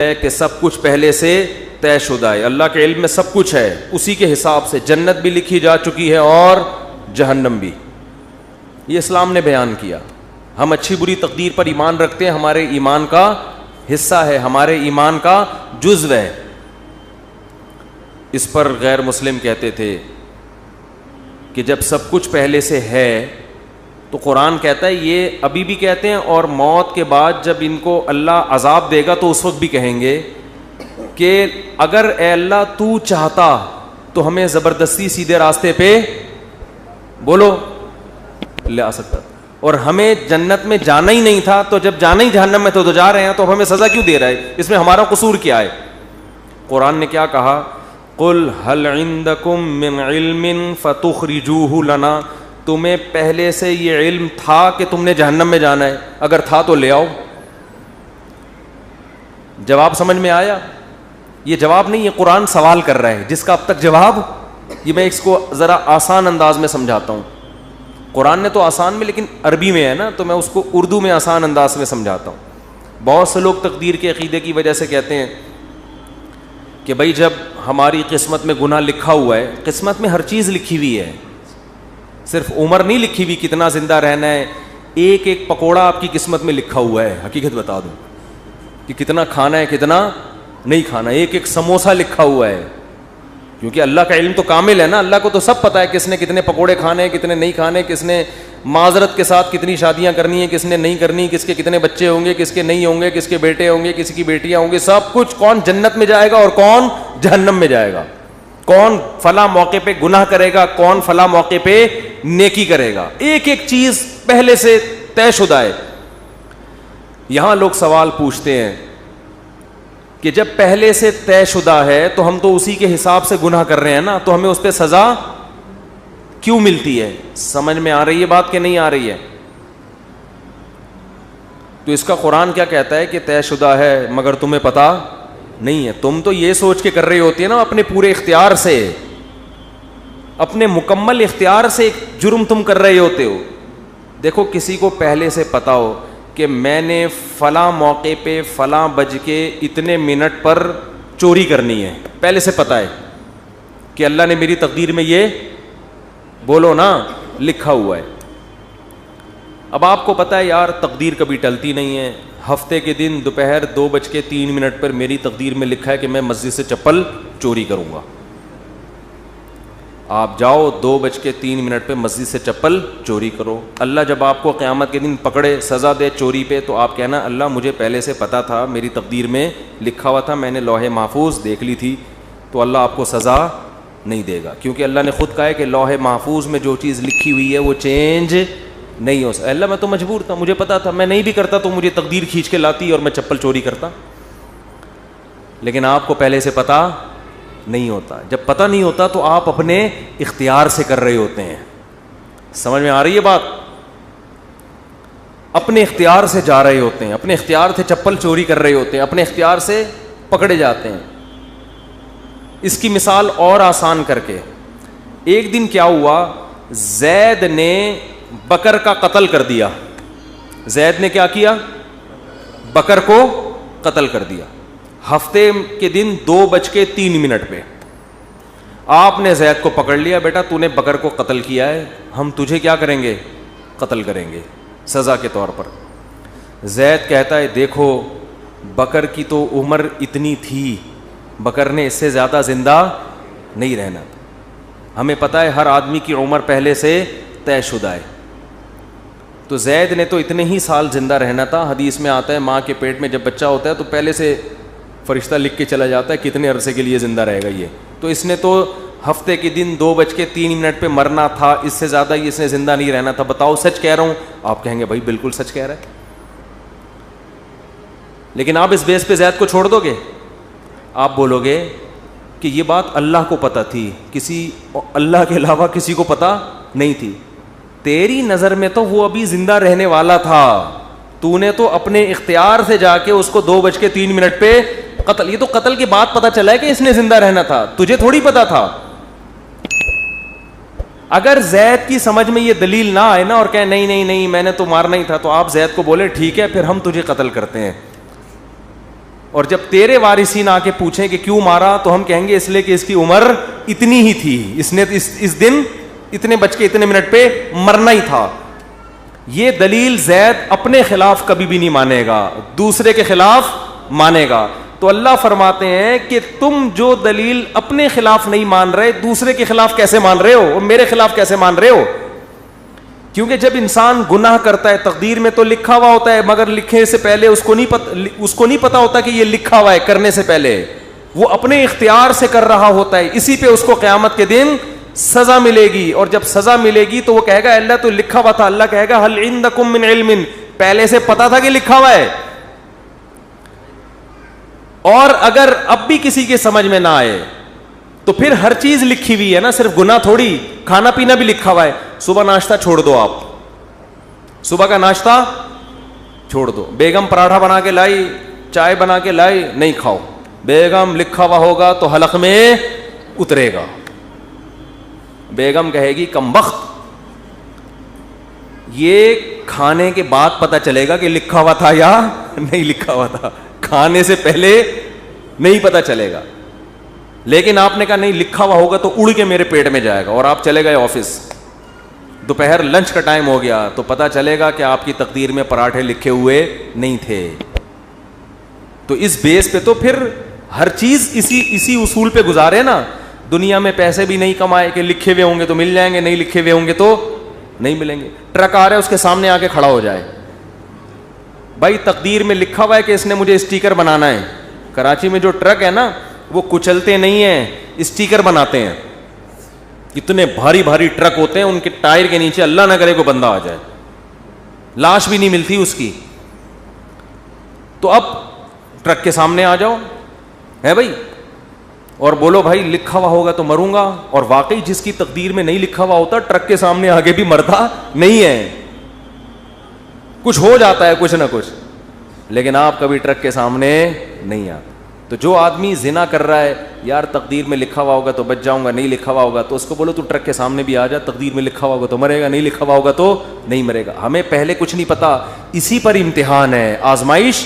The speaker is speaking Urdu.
ہے کہ سب کچھ پہلے سے طے شدہ ہے. اللہ کے علم میں سب کچھ ہے, اسی کے حساب سے جنت بھی لکھی جا چکی ہے اور جہنم بھی. یہ اسلام نے بیان کیا. ہم اچھی بری تقدیر پر ایمان رکھتے ہیں, ہمارے ایمان کا حصہ ہے, ہمارے ایمان کا جزو ہے. اس پر غیر مسلم کہتے تھے کہ جب سب کچھ پہلے سے ہے تو قرآن کہتا ہے, یہ ابھی بھی کہتے ہیں اور موت کے بعد جب ان کو اللہ عذاب دے گا تو اس وقت بھی کہیں گے کہ اگر اے اللہ تو چاہتا تو ہمیں زبردستی سیدھے راستے پہ بولو لے آ سکتا, اور ہمیں جنت میں جانا ہی نہیں تھا, تو جب جانا ہی جہنم میں تو جا رہے ہیں, تو ہمیں سزا کیوں دے رہا ہے؟ اس میں ہمارا قصور کیا ہے؟ قرآن نے کیا کہا, قل هل عندکم من علم فتخرجوه لنا, تمہیں پہلے سے یہ علم تھا کہ تم نے جہنم میں جانا ہے؟ اگر تھا تو لے آؤ. جواب سمجھ میں آیا؟ یہ جواب نہیں, یہ قرآن سوال کر رہا ہے جس کا اب تک جواب, یہ میں اس کو ذرا آسان انداز میں سمجھاتا ہوں. قرآن نے تو آسان میں, لیکن عربی میں ہے نا, تو میں اس کو اردو میں آسان انداز میں سمجھاتا ہوں. بہت سے لوگ تقدیر کے عقیدے کی وجہ سے کہتے ہیں کہ بھائی جب ہماری قسمت میں گناہ لکھا ہوا ہے, قسمت میں ہر چیز لکھی ہوئی ہے, صرف عمر نہیں لکھی ہوئی کتنا زندہ رہنا ہے, ایک ایک پکوڑا آپ کی قسمت میں لکھا ہوا ہے. حقیقت بتا دوں کہ کتنا کھانا ہے کتنا نہیں کھانا, ایک ایک سموسہ لکھا ہوا ہے, کیونکہ اللہ کا علم تو کامل ہے نا. اللہ کو تو سب پتہ ہے کس نے کتنے پکوڑے کھانے ہیں کتنے نہیں کھانے, کس نے معذرت کے ساتھ کتنی شادیاں کرنی ہیں کس نے نہیں کرنی, کس کے کتنے بچے ہوں گے کس کے نہیں ہوں گے, کس کے بیٹے ہوں گے کس کی بیٹیاں ہوں گے, سب کچھ. کون جنت میں جائے گا اور کون جہنم میں جائے گا, کون فلاں موقع پہ گناہ کرے گا کون فلاں موقع پہ نیکی کرے گا, ایک ایک چیز پہلے سے طے شدہ ہے. یہاں لوگ سوال پوچھتے ہیں کہ جب پہلے سے طے شدہ ہے تو ہم تو اسی کے حساب سے گناہ کر رہے ہیں نا, تو ہمیں اس پہ سزا کیوں ملتی ہے؟ سمجھ میں آ رہی ہے بات کہ نہیں آ رہی ہے؟ تو اس کا قرآن کیا کہتا ہے کہ طے شدہ ہے مگر تمہیں پتہ نہیں ہے. تم تو یہ سوچ کے کر رہی ہوتی ہے نا اپنے پورے اختیار سے, اپنے مکمل اختیار سے ایک جرم تم کر رہے ہوتے ہو. دیکھو کسی کو پہلے سے پتا ہو کہ میں نے فلاں موقع پہ فلاں بج کے اتنے منٹ پر چوری کرنی ہے, پہلے سے پتا ہے کہ اللہ نے میری تقدیر میں یہ بولو نا لکھا ہوا ہے. اب آپ کو پتا ہے یار تقدیر کبھی ٹلتی نہیں ہے, ہفتے کے دن دوپہر 2:03 پر میری تقدیر میں لکھا ہے کہ میں مسجد سے چپل چوری کروں گا. آپ جاؤ 2:03 پہ مسجد سے چپل چوری کرو. اللہ جب آپ کو قیامت کے دن پکڑے سزا دے چوری پہ, تو آپ کہنا اللہ مجھے پہلے سے پتا تھا, میری تقدیر میں لکھا ہوا تھا, میں نے لوح محفوظ دیکھ لی تھی. تو اللہ آپ کو سزا نہیں دے گا, کیونکہ اللہ نے خود کہا ہے کہ لوح محفوظ میں جو چیز لکھی ہوئی ہے وہ چینج نہیں ہو سکتا. اللہ میں تو مجبور تھا, مجھے پتا تھا, میں نہیں بھی کرتا تو مجھے تقدیر کھینچ کے لاتی اور میں چپل چوری کرتا. لیکن آپ کو پہلے سے پتا نہیں ہوتا. جب پتہ نہیں ہوتا تو آپ اپنے اختیار سے کر رہے ہوتے ہیں. سمجھ میں آ رہی ہے بات؟ اپنے اختیار سے جا رہے ہوتے ہیں, اپنے اختیار سے چپل چوری کر رہے ہوتے ہیں, اپنے اختیار سے پکڑے جاتے ہیں. اس کی مثال اور آسان کر کے, ایک دن کیا ہوا, زید نے بکر کا قتل کر دیا. زید نے کیا کیا؟ بکر کو قتل کر دیا. ہفتے کے دن 2:03 پہ آپ نے زید کو پکڑ لیا, بیٹا تو نے بکر کو قتل کیا ہے, ہم تجھے کیا کریں گے؟ قتل کریں گے سزا کے طور پر. زید کہتا ہے دیکھو بکر کی تو عمر اتنی تھی, بکر نے اس سے زیادہ زندہ نہیں رہنا. ہمیں پتہ ہے ہر آدمی کی عمر پہلے سے طے شدہ ہے. تو زید نے تو اتنے ہی سال زندہ رہنا تھا. حدیث میں آتا ہے ماں کے پیٹ میں جب بچہ ہوتا ہے تو پہلے سے فرشتہ لکھ کے چلا جاتا ہے کتنے عرصے کے لیے زندہ رہے گا یہ. تو اس نے تو ہفتے کے دن 2:03 پہ مرنا تھا, اس سے زیادہ اس نے زندہ نہیں رہنا تھا. بتاؤ سچ کہہ رہا ہوں؟ آپ کہیں گے بھائی بالکل سچ کہہ رہا ہے. لیکن آپ اس بیس پہ زید کو چھوڑ دو گے؟ آپ بولو گے کہ یہ بات اللہ کو پتہ تھی, کسی اللہ کے علاوہ کسی کو پتہ نہیں تھی. تیری نظر میں تو وہ ابھی زندہ رہنے والا تھا, تو نے تو اپنے اختیار سے جا کے اس کو 2:03 پہ قتل. یہ تو قتل کے بعد پتہ چلا ہے کہ اس نے زندہ رہنا تھا, تجھے تھوڑی پتا تھا. اگر زید کی سمجھ میں یہ دلیل نہ آئے نا اور کہے نہیں نہیں نہیں میں نے تو مارنا ہی تھا, تو آپ زید کو بولے ٹھیک ہے پھر ہم تجھے قتل کرتے ہیں. اور جب تیرے وارثین آ کے پوچھیں کہ کیوں مارا تو ہم کہیں گے اس لیے کہ اس کی عمر اتنی ہی تھی, اس نے اس دن اتنے بج کے اتنے منٹ پہ مرنا ہی تھا. یہ دلیل زید اپنے خلاف کبھی بھی نہیں مانے گا, دوسرے کے خلاف مانے گا. تو اللہ فرماتے ہیں کہ تم جو دلیل اپنے خلاف نہیں مان رہے, دوسرے کے خلاف کیسے مان رہے ہو, اور میرے خلاف کیسے مان رہے ہو؟ کیونکہ جب انسان گناہ کرتا ہے تقدیر میں تو لکھا ہوا ہوتا ہے, مگر لکھنے سے پہلے اس کو نہیں پتا ہوتا کہ یہ لکھا ہوا ہے. کرنے سے پہلے وہ اپنے اختیار سے کر رہا ہوتا ہے, اسی پہ اس کو قیامت کے دن سزا ملے گی. اور جب سزا ملے گی تو وہ کہے گا اللہ تو لکھا ہوا تھا. اللہ کہے گا ہل عندکم من علم, پہلے سے پتا تھا کہ لکھا ہوا ہے. اور اگر اب بھی کسی کے سمجھ میں نہ آئے تو پھر ہر چیز لکھی ہوئی ہے نا, صرف گناہ تھوڑی, کھانا پینا بھی لکھا ہوا ہے. صبح ناشتہ چھوڑ دو, آپ صبح کا ناشتہ چھوڑ دو. بیگم پراٹھا بنا کے لائی, چائے بنا کے لائی, نہیں کھاؤ. بیگم لکھا ہوا ہوگا تو حلق میں اترے گا. بیگم کہے گی کم بخت, یہ کھانے کے بعد پتہ چلے گا کہ لکھا ہوا تھا یا نہیں لکھا ہوا تھا, کھانے سے پہلے نہیں پتہ چلے گا. لیکن آپ نے کہا نہیں لکھا ہوا ہوگا تو اڑ کے میرے پیٹ میں جائے گا, اور آپ چلے گئے آفس, دوپہر لنچ کا ٹائم ہو گیا تو پتہ چلے گا کہ آپ کی تقدیر میں پراٹھے لکھے ہوئے نہیں تھے. تو اس بیس پہ تو پھر ہر چیز اسی اصول پہ گزارے نا. دنیا میں پیسے بھی نہیں کمائے کہ لکھے ہوئے ہوں گے تو مل جائیں گے, نہیں لکھے ہوئے ہوں گے تو نہیں ملیں گے. ٹرک آ رہا ہے اس کے سامنے آ کے کھڑا ہو جائے, بھائی تقدیر میں لکھا ہوا ہے کہ اس نے مجھے اسٹیکر بنانا ہے. کراچی میں جو ٹرک ہے نا وہ کچلتے نہیں ہیں, اسٹیکر بناتے ہیں. اتنے بھاری بھاری ٹرک ہوتے ہیں, ان کے ٹائر کے نیچے اللہ نہ کرے کوئی بندہ آ جائے, لاش بھی نہیں ملتی اس کی. تو اب ٹرک کے سامنے آ جاؤ ہے بھائی, اور بولو بھائی لکھا ہوا ہوگا تو مروں گا. اور واقعی جس کی تقدیر میں نہیں لکھا ہوا ہوتا ٹرک کے سامنے آگے بھی مرتا نہیں ہے, کچھ ہو جاتا ہے کچھ نہ کچھ, لیکن آپ کبھی ٹرک کے سامنے نہیں آتے. تو جو آدمی زنا کر رہا ہے, یار تقدیر میں لکھا ہوا ہوگا تو بچ جاؤں گا, نہیں لکھا ہوا ہوگا تو اس کو بولو تو ٹرک کے سامنے بھی آ جا, تقدیر میں لکھا ہوا ہوگا تو مرے گا, نہیں لکھا ہوا ہوگا تو نہیں مرے گا. ہمیں پہلے کچھ نہیں پتا, اسی پر امتحان ہے, آزمائش